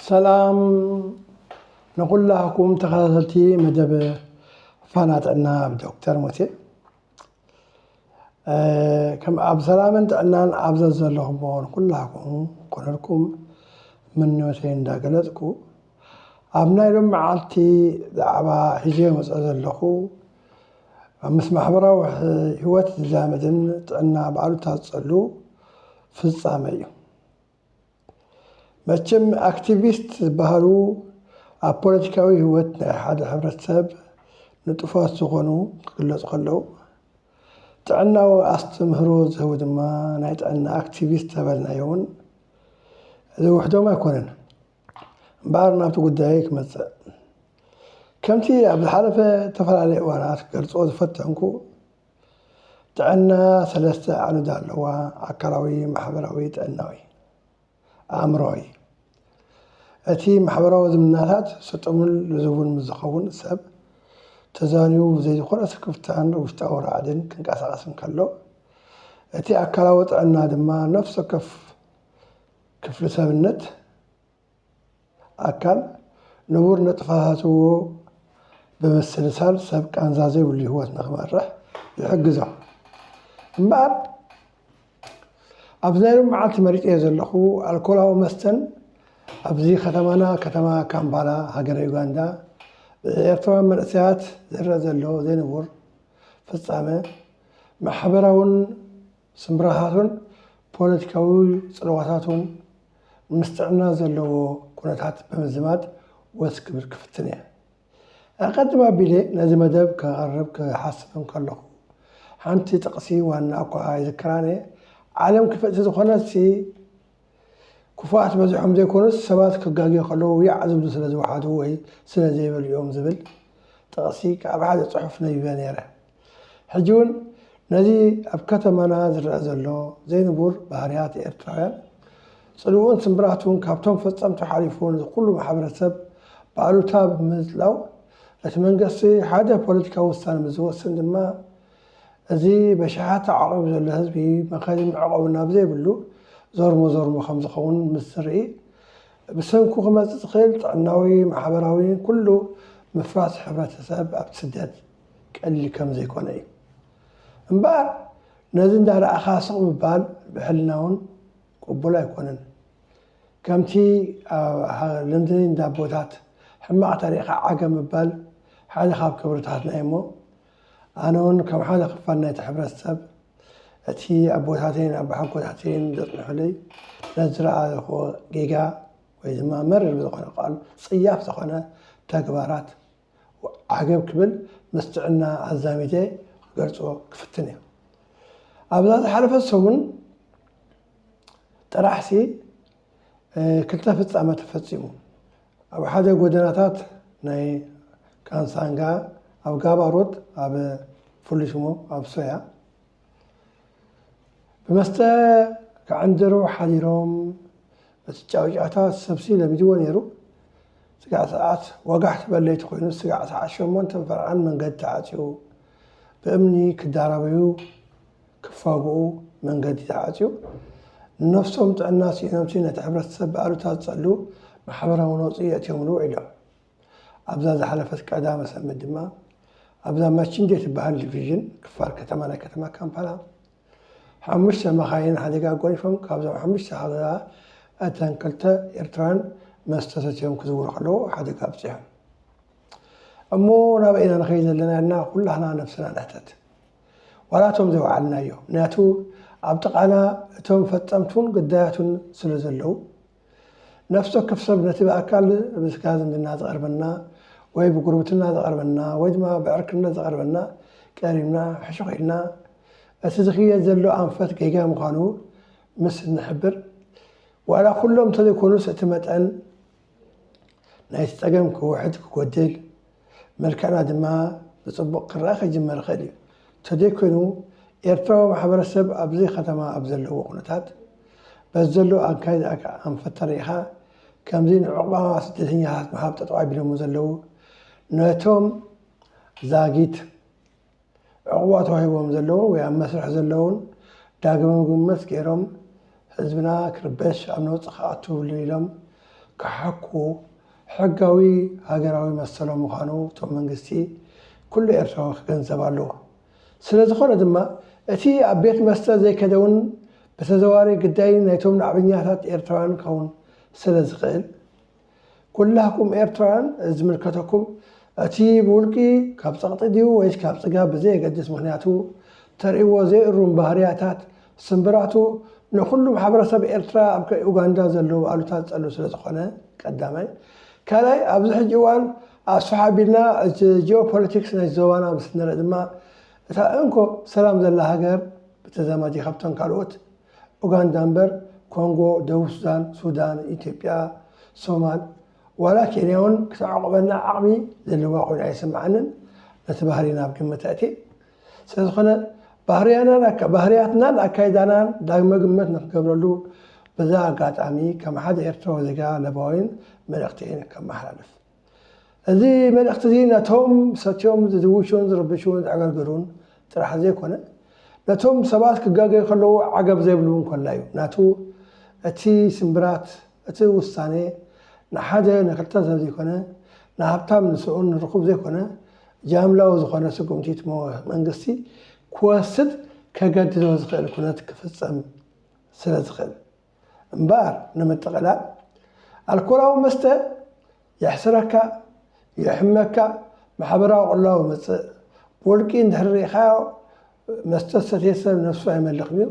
سلام نقول لكم تخاذلتي مدب فاناتنا بدكتور موتي كم أب سلام أنت أن أبزز لهم نقول لكم كلكم من نوتين داقلتكو أبناء لهم عالتي دعبا هجي مسألة لخو مسمح براو هوات زامدن أن بعلو تتصلو في الصامية መቸም አክቲቪስት ባህሉ ኣብ ፖለቲካዊ ህይወት ናይ ሓደ ሕብረተሰብ ንጡፋት ዝኾኑ ክግለጹ ከለዉ ጥዕናዊ ኣስተምህሮ ዝህቡ ድማ ናይ ጥዕና ኣክቲቪስት ተባሂልናዮ እውን እዚ ውሕዶም ኣይኮነን እምበር ናብቲ ጉዳይ ክመጽእ ከምቲ ኣብ ዝሓለፈ ተፈላለዩ እዋናት ክገልጾ ዝፈተንኩ ጥዕና ሰለስተ ዓንዱ ኣለዋ ኣካላዊ ማሕበራዊ ጥዕናዊ ኣእምሮዊ እቲ ማሕበራዊ ዝምናታት ስጡምን ልዝቡን ምዝኸውን ሰብ ተዛንዩ ዘይዝኾነ ስክፍታን ውሽጣዊ ራዕድን ክንቀሳቐስ እንከሎ እቲ ኣካላዊ ጥዕና ድማ ነፍሲ ወከፍ ክፍሊ ሰብነት ኣካል ንቡር ነጥፋታትዎ ብምስልሳል ሰብ ቃንዛ ዘይብሉ ህይወት ንኽመርሕ ይሕግዞ እምበር ኣብዚ ናይሎም መዓልቲ መሪፅዮ ዘለኹ ኣልኮላዊ መስተን ኣብዚ ከተማና ከተማ ካምፓላ ሃገረ ዩጋንዳ ብኤርትራውያን መንእሰያት ዝረአ ዘሎ ዘይንቡር ፍጻመ ማሕበራውን ስምራሃቱን ፖለቲካዊ ፅልዋታቱን ምስ ጥዕና ዘለዎ ኩነታት ብምዝማድ ወስ ክብል ክፍትን እየ ኣቐድማ ኣቢለ ነዚ መደብ ከቕርብ ክሓስብ ከለኹ ሓንቲ ጥቕሲ ዋና እኳ ይዝክራነ ዓለም ክፍእቲ ዝኾነት ክፉኣት በዚሖም ዘይኮኑስ ሰባት ክጋግዩ ከለዉ ያዕ ዝብሉ ስለ ዝወሓዱ ወይ ስለ ዘይበልዮም ዝብል ጥቕሲ ካብ ሓደ ፅሑፍ ነቢበ ነይረ ሕጂ እውን ነዚ ኣብ ከተማና ዝረአ ዘሎ ዘይንቡር ባህርያት ኤርትራውያን ፅልኡን ስምራቱን ካብቶም ፈፀምቲ ሓሊፉን ኩሉ ማሕበረሰብ ባዕሉታ ብምዝላው እቲ መንግስቲ ሓደ ፖለቲካዊ ውሳነ ዝወስን ድማ እዚ በሻሓት ዓቂቡ ዘሎ ህዝቢ መኸዚ ምዕቆብና ብዘይብሉ ዞርሞ ከም ዝኸውን ምስ ዝርኢ ብሰንኩ ክመፅእ ዝኽእል ጥዕናዊ ማሕበራዊ ኩሉ ምፍራስ ሕብረተሰብ ኣብ ስደት ቀሊል ከም ዘይኮነ እዩ እምበር ነዚ እንዳረኣኻ ስቕ ምባል ብሕልናውን ቅቡል ኣይኮነን ከምቲ ልምዲ እንዳቦታት ሕማቕ ታሪኻ ዓገም ምባል ሓደ ካብ ክብርታትና እሞ ኣነ እውን ከም ሓደ ክፋል ናይቲ ሕብረተሰብ እቲ ኣቦታተይን ኣቦሓጎታተይን ዘፅንሑለይ ነዝረኣኹ ጌጋ ወይ ድማ መርር ዝኾነ ቃል ፅያፍ ዝኾነ ተግባራት ዓገብ ክብል ምስ ጥዕና ኣዛሚደ ክገልፆ ክፍትን እየ ኣብዛ ዝሓለፈ ሰሙን ጥራሕሲ ክልተ ፍፃመ ተፈፂሙ ኣብ ሓደ ጎደናታት ናይ ካንሳንጋ ኣብ ጋባሮት ኣብ ፍሉይ ሽሙ ኣብ ሶያ ብመስተ ክዕንድሩ ሓዲሮም በቲ ጫውጫታ ሰብሲ ለሚድዎ ነይሩ ስጋዕ ሰዓት ወጋሕቲ በለይቲ ኮይኑ ስጋዕ ሰዓት 8 ፈርዓን መንገዲ ተዓፅዩ ብእምኒ ክዳረበዩ ክፋግኡ መንገዲ ተዓፅዩ ነፍሶም ጥዕና ሲኢኖምሲ ነቲ ሕብረተሰብ ብኣሉታ ዝፀሉ ማሕበራዊ ነውፂ የእትዮምሉ ኢሎም ኣብዛ ዝሓለፈት ቀዳመ ሰንበት ድማ ኣብዛ ማችንዴ ትበሃል ዲቪዥን ክፋል ከተማ ናይ ከተማ ካምፓላ 5 መኻይን ሓደጋ ጎኒፎም ካብዞም 5 ሓደጋ እተን ክልተ ኤርትራውያን መስተ ሰትዮም ክዝውሩ ከለዉ ሓደጋ ኣብፅሖም እሞ ናበኢና ንኸይድ ዘለና ኢልና ኩላህና ነፍስና ንሕተት ዋላቶም ዘይወዓልና እዮም ምክንያቱ ኣብ ጥቓና እቶም ፈፀምቱን ግዳያቱን ስለ ዘለዉ ነፍሲ ወከፍ ሰብ ነቲ ብኣካል ብስጋ ዝምድና ዝቐርበና ወይ ብጉርብትና ዝቐርበና ወይ ድማ ብዕርክነት ዝቐርበና ቀሪብና ሕሹኽ ኢልና እቲ ዝኽየድ ዘሎ ኣንፈት ጌጋ ምዃኑ ምስ ንሕብር ዋላ ኩሎም እንተዘይኮኑስ እቲ መጠን ናይቲ ፀገም ክውሕድ ክጎድል መልክዕና ድማ ብፅቡቕ ክረአ ከይጅመር ይኽእል እዩ እንተዘይኮይኑ ኤርትራዊ ማሕበረሰብ ኣብዚ ከተማ ኣብ ዘለዎ ኩነታት በዚ ዘሎ ኣካይድ ኣንፈት ተሪኢኻ ከምዚ ንዕቑባ ስደተኛታት ምሃብ ጠጠው ኣቢሎሞ ዘለዉ ነቶም ዛጊት ዕቑባ ተዋሂቦም ዘለውን ወይ ኣብ መስርሕ ዘለውን ዳግመ ግመት ገይሮም ህዝብና ክርበሽ ኣብ ነውፅእ ክኣትውሉ ኢሎም ክሓኩ ሕጋዊ ሃገራዊ መሰሎም ምዃኑ እቶም መንግስቲ ኩሉ ኤርትራዊ ክገንዘብ ኣለዎ። ስለ ዝኾነ ድማ እቲ ኣብ ቤት መስተ ዘይከደውን በተዘዋዋሪ ግዳይ ናይቶም ንዕበኛታት ኤርትራውያን ክኸውን ስለ ዝኽእል ኩላኩም ኤርትራውያን ዝምልከተኩም እቲ ብውልቂ ካብ ፀቕጢ ድዩ ወይስ ካብ ፅጋብ ብዘየገድስ ምክንያቱ ተርእይዎ ዘይእሩም ባህርያታት ስምብራቱ ንኩሉ ማሕበረሰብ ኤርትራ ኣብ ኡጋንዳ ዘለዉ ኣሉታት ፀሉ ስለ ዝኾነ ቀዳማይ ካልኣይ ኣብዚ ሕጂ እዋን ኣስፋሕ ኣቢልና እቲ ጂኦፖለቲክስ ናይ ዞባና ምስ ንርኢ ድማ እታ እንኮ ሰላም ዘላ ሃገር ብተዘማዲ ካብተን ካልኦት ኡጋንዳ እምበር ኮንጎ፣ ደቡብ ሱዳን፣ ሱዳን፣ ኢትዮጵያ፣ ሶማል ዋላ ኬንያ እውን ክተዓቆበና ዓቕሚ ዘለዋ ኮይኑ ኣይስምዓንን ነቲ ባህሪና ኣብ ግምት ኣእትየ ስለዝኾነ ባህርያትናን ኣካይዳናን ዳግመ ግምት ንክገብረሉ በዛ ኣጋጣሚ ከም ሓደ ኤርትራዊ ዜጋ ለባዊን መልእኽቲ ከመሓላልፍ እዚ መልእኽቲ እዚ ነቶም ሰትዮም ዝድውሹን ዝርብሹን ዝኣገልግሉን ጥራሕ ዘይኮነ ነቶም ሰባት ክጋገዩ ከለዉ ዓገብ ዘይብሉን ኮላ እዩ ናቱ እቲ ስምብራት እቲ ውሳኔ ንሓደ ንክልተ ሰብ ዘይኮነ ንሃብታም ንስኡን ንርኹብ ዘይኮነ ጃምላዊ ዝኾነ ስጉምቲት መንግስቲ ክወስድ ከገድዶ ዝኽእል ኩነት ክፍፀም ስለ ዝኽእል እምበር ንምጥቕላል ኣልኮላዊ መስተ የሕስረካ يحمك محبرة والله مس بولكي نهريخاو مستسر يسر نفسه يملقني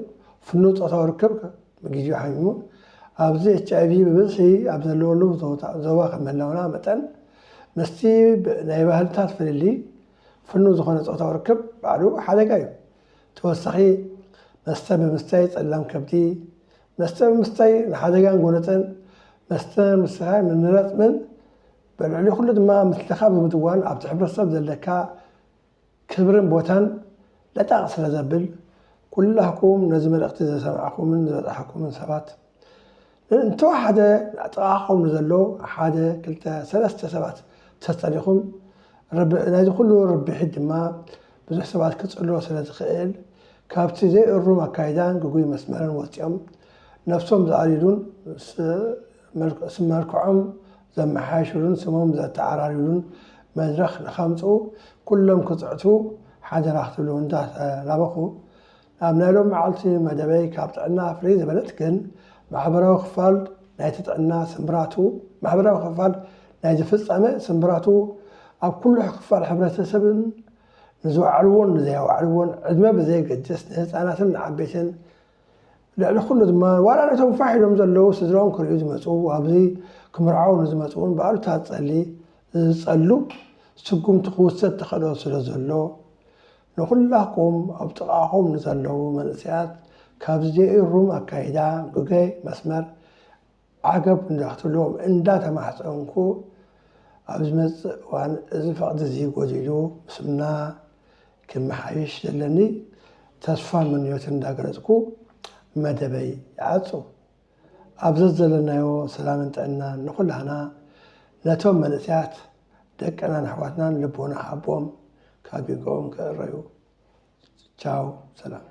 في النوت أتوركبك مجيجو حيمو أبزي الشعبي ببسي أبزي اللولو زواق ملونا مثلا مستي نايبه هالتات في اللي في النوت خونة أتوركب بعدو حدا جاي توسخي مستا بمستاي تسلم كبدي مستا بمستاي حدا جاي نقولتن مستا مستاي من نرات من بلعلي كل ما متلخاب بمدوان أبت حبر الصب ذلك كبرن بوتان لا تغسل زبل كلكم نزم الاقتزاز سمعكم من زرعكم من سبات انتو حدا أتراكم نزلو حدا كلتا ثلاثة سبات تستريخم رب نادي كله رب حد ما بزح سبات كتسألو سنة خيل كابتي زي الروما كايدان قوي مسمارن وطيام نفسهم زعريدون سماركعهم زم حاشرون سمهم ذا تعراريون مدرخ نخمسو كلهم قطعتو حدا راحتلون ده لابخو أمنا لهم معلتي مدبي كابتعنا فريز بلدكن محبراو خفال نايتتعنا سمبراتو محبراو خفال نايت فصامه سمبراتو أب كل خفال حبرته سبن نزوع علون نزيو علون عدما بزي قدس أنا تمنع عبيتن لأن كل ما ولا نتهم فاحلهم زلوا سدرون كل يوم يسووا وابزي كمرعون زمتون بقالو تاتصلي صلوا سقوم تخوست تخلوا سلازلو نقول لكم ابتقاهم نزلوا منسيات كابزي الروم اكايدا غوغي مسمر عقب ندختلهم اندا تمحصنكو ابزمص وان از فقد زي غوجيلو سمنا كمحايش دلني تصفى من يوتن داغرزكو مدبي يعصو أبزز لنا سلام انتقلنا نقول لنا نتوم منسيات دقنا نحواتنا لبونا حبوهم كابيقوم كالريو تشاو سلام